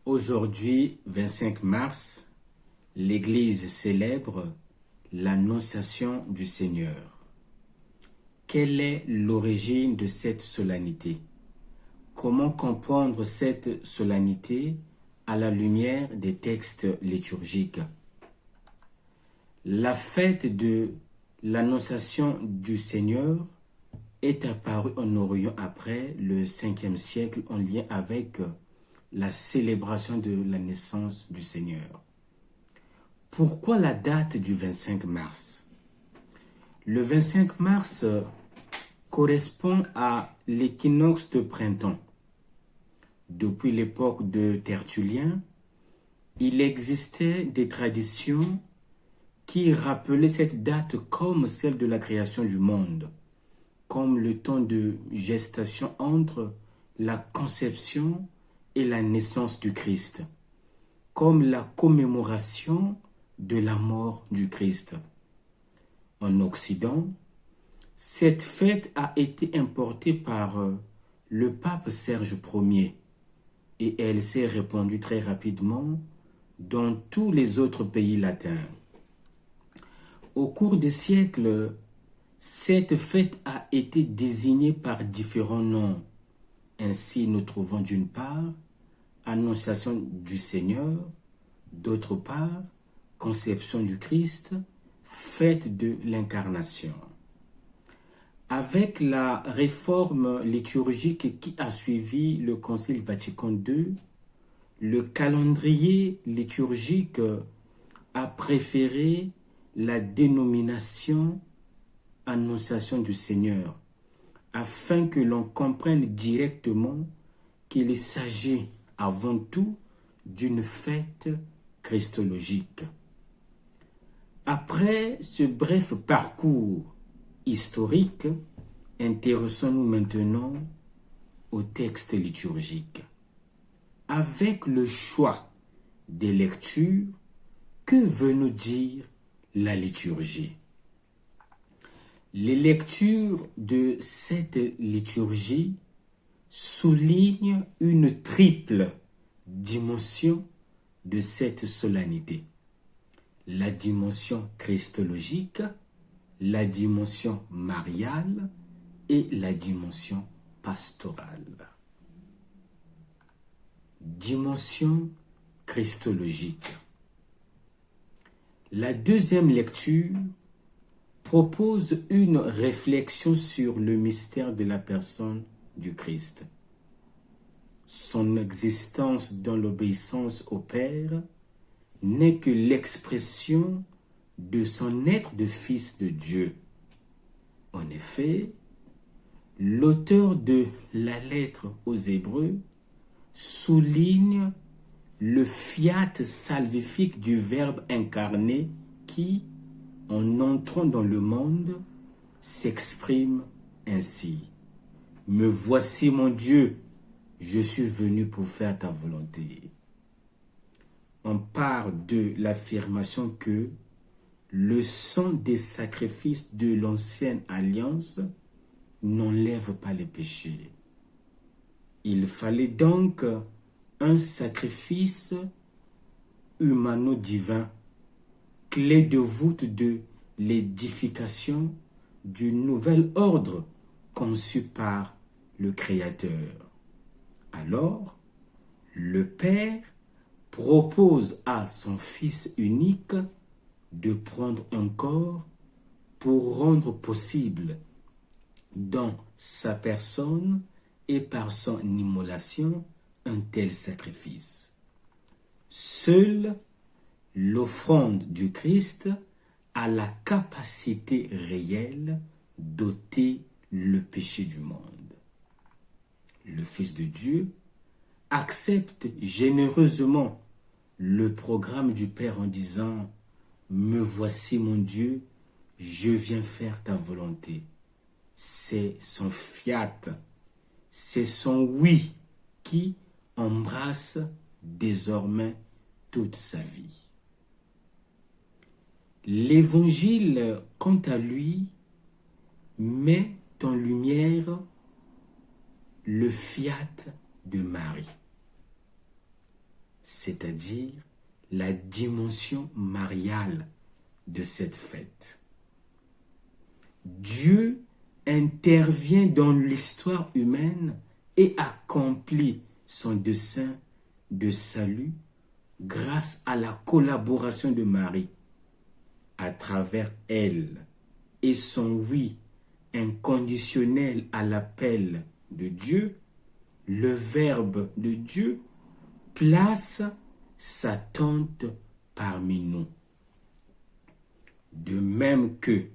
Aujourd'hui, 25 mars, l'Église célèbre l'Annonciation du Seigneur. Quelle est l'origine de cette solennité? Comment comprendre cette solennité à la lumière des textes liturgiques? La fête de l'Annonciation du Seigneur est apparue en Orient après le 5e siècle en lien avec la célébration de la naissance du Seigneur. Pourquoi la date du 25 mars? Le 25 mars correspond à l'équinoxe de printemps. Depuis l'époque de Tertullien, il existait des traditions qui rappelaient cette date comme celle de la création du monde, comme le temps de gestation entre la conception et la naissance du Christ, comme la commémoration de la mort du Christ. En Occident, cette fête a été importée par le pape Serge Ier et elle s'est répandue très rapidement dans tous les autres pays latins. Au cours des siècles, cette fête a été désignée par différents noms. Ainsi, nous trouvons d'une part Annonciation du Seigneur, d'autre part Conception du Christ, fête de l'Incarnation. Avec la réforme liturgique qui a suivi le Concile Vatican II, le calendrier liturgique a préféré la dénomination Annonciation du Seigneur, afin que l'on comprenne directement qu'il s'agit avant tout d'une fête christologique. Après ce bref parcours historique, intéressons-nous maintenant au texte liturgique. Avec le choix des lectures, que veut nous dire la liturgie? Les lectures de cette liturgie soulignent une triple dimension de cette solennité. La dimension christologique, la dimension mariale et la dimension pastorale. Dimension christologique. La deuxième lecture propose une réflexion sur le mystère de la personne du Christ. Son existence dans l'obéissance au Père n'est que l'expression de son être de fils de Dieu. En effet, l'auteur de la lettre aux Hébreux souligne le fiat salvifique du Verbe incarné qui, en entrant dans le monde, s'exprime ainsi. « Me voici mon Dieu, je suis venu pour faire ta volonté. » On part de l'affirmation que le sang des sacrifices de l'ancienne alliance n'enlève pas les péchés. Il fallait donc un sacrifice humano-divin, clé de voûte de l'édification du nouvel ordre conçu par le Créateur. Alors, le Père propose à son Fils unique de prendre un corps pour rendre possible dans sa personne et par son immolation un tel sacrifice. Seule l'offrande du Christ a la capacité réelle d'ôter le péché du monde. Le Fils de Dieu accepte généreusement le programme du Père en disant « Me voici mon Dieu, je viens faire ta volonté ». C'est son fiat, c'est son oui qui embrasse désormais toute sa vie. L'Évangile, quant à lui, met en lumière le fiat de Marie. c'est-à-dire la dimension mariale de cette fête. Dieu intervient dans l'histoire humaine et accomplit son dessein de salut grâce à la collaboration de Marie. À travers elle et son oui inconditionnel à l'appel de Dieu, le Verbe de Dieu place sa tente parmi nous. De même que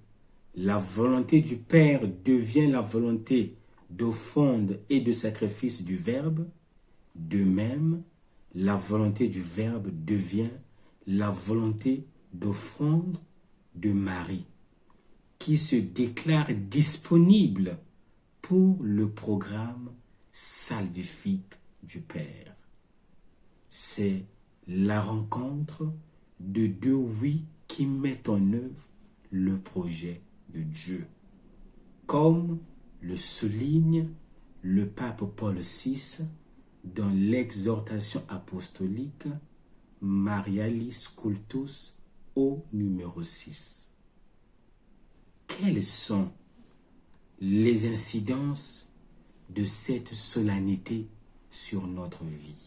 la volonté du Père devient la volonté d'offrande et de sacrifice du Verbe, de même, la volonté du Verbe devient la volonté d'offrande de Marie, qui se déclare disponible pour le programme salvifique du Père. C'est la rencontre de deux oui qui mettent en œuvre le projet de Dieu. Comme le souligne le pape Paul VI dans l'exhortation apostolique Marialis Cultus au numéro 6. Quelles sont les incidences de cette solennité sur notre vie?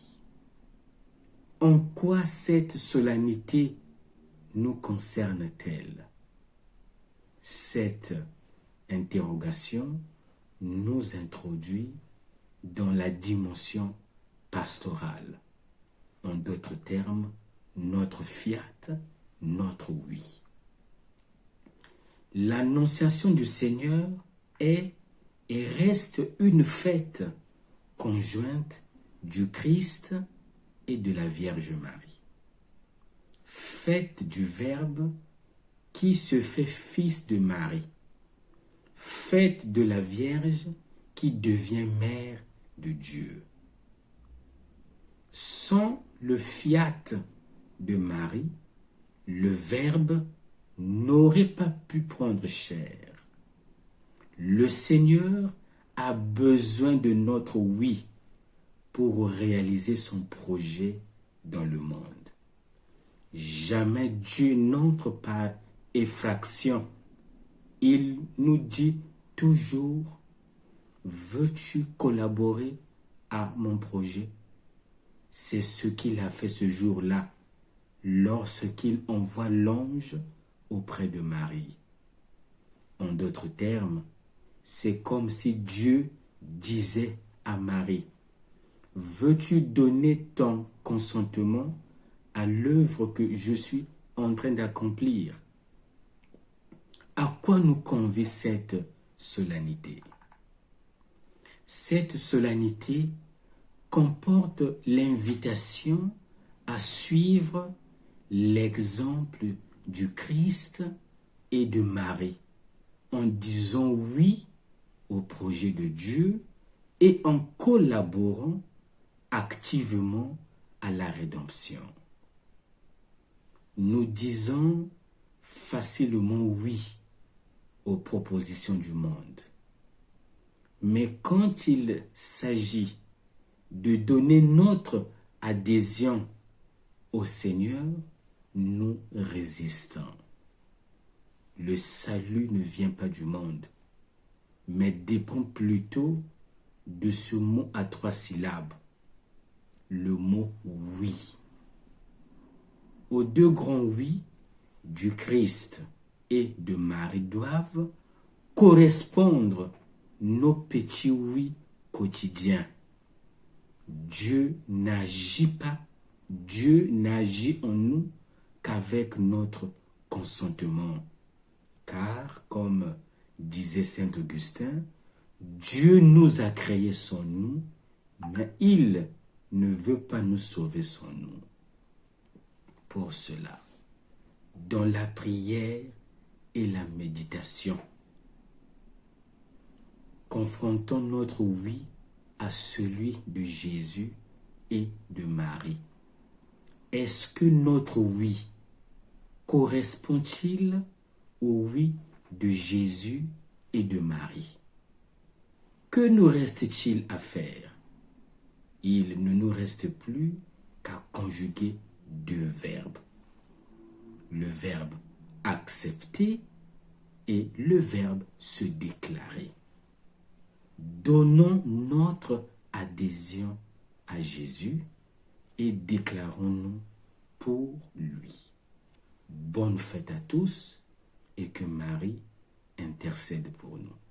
En quoi cette solennité nous concerne-t-elle? Cette interrogation nous introduit dans la dimension pastorale. En d'autres termes, notre fiat, notre oui. L'annonciation du Seigneur est et reste une fête conjointe du Christ et de la Vierge Marie. Fête du Verbe qui se fait fils de Marie. Fête de la Vierge qui devient mère de Dieu. Sans le fiat de Marie, le Verbe n'aurait pas pu prendre chair. Le Seigneur a besoin de notre oui pour réaliser son projet dans le monde. Jamais Dieu n'entre par effraction. Il nous dit toujours, veux-tu collaborer à mon projet? C'est ce qu'il a fait ce jour-là, lorsqu'il envoie l'ange auprès de Marie. En d'autres termes, c'est comme si Dieu disait à Marie, veux-tu donner ton consentement à l'œuvre que je suis en train d'accomplir? À quoi nous convie cette solennité? Cette solennité comporte l'invitation à suivre l'exemple du Christ et de Marie en disant oui au projet de Dieu et en collaborant activement à la rédemption. Nous disons facilement oui aux propositions du monde. Mais quand il s'agit de donner notre adhésion au Seigneur, nous résistons. Le salut ne vient pas du monde, mais dépend plutôt de ce mot à 3 syllabes, le mot oui. Aux deux grands oui du Christ et de Marie doivent correspondre nos petits oui quotidiens. Dieu n'agit en nous qu'avec notre consentement. Car, comme disait saint Augustin, Dieu nous a créés sans nous, mais il ne veut pas nous sauver sans nous. Pour cela, dans la prière et la méditation, confrontons notre oui à celui de Jésus et de Marie. Est-ce que notre oui correspond-il au oui de Jésus et de Marie? Que nous reste-t-il à faire? Il ne nous reste plus qu'à conjuguer deux verbes. Le verbe accepter et le verbe se déclarer. Donnons notre adhésion à Jésus et déclarons-nous pour lui. Bonne fête à tous et que Marie intercède pour nous.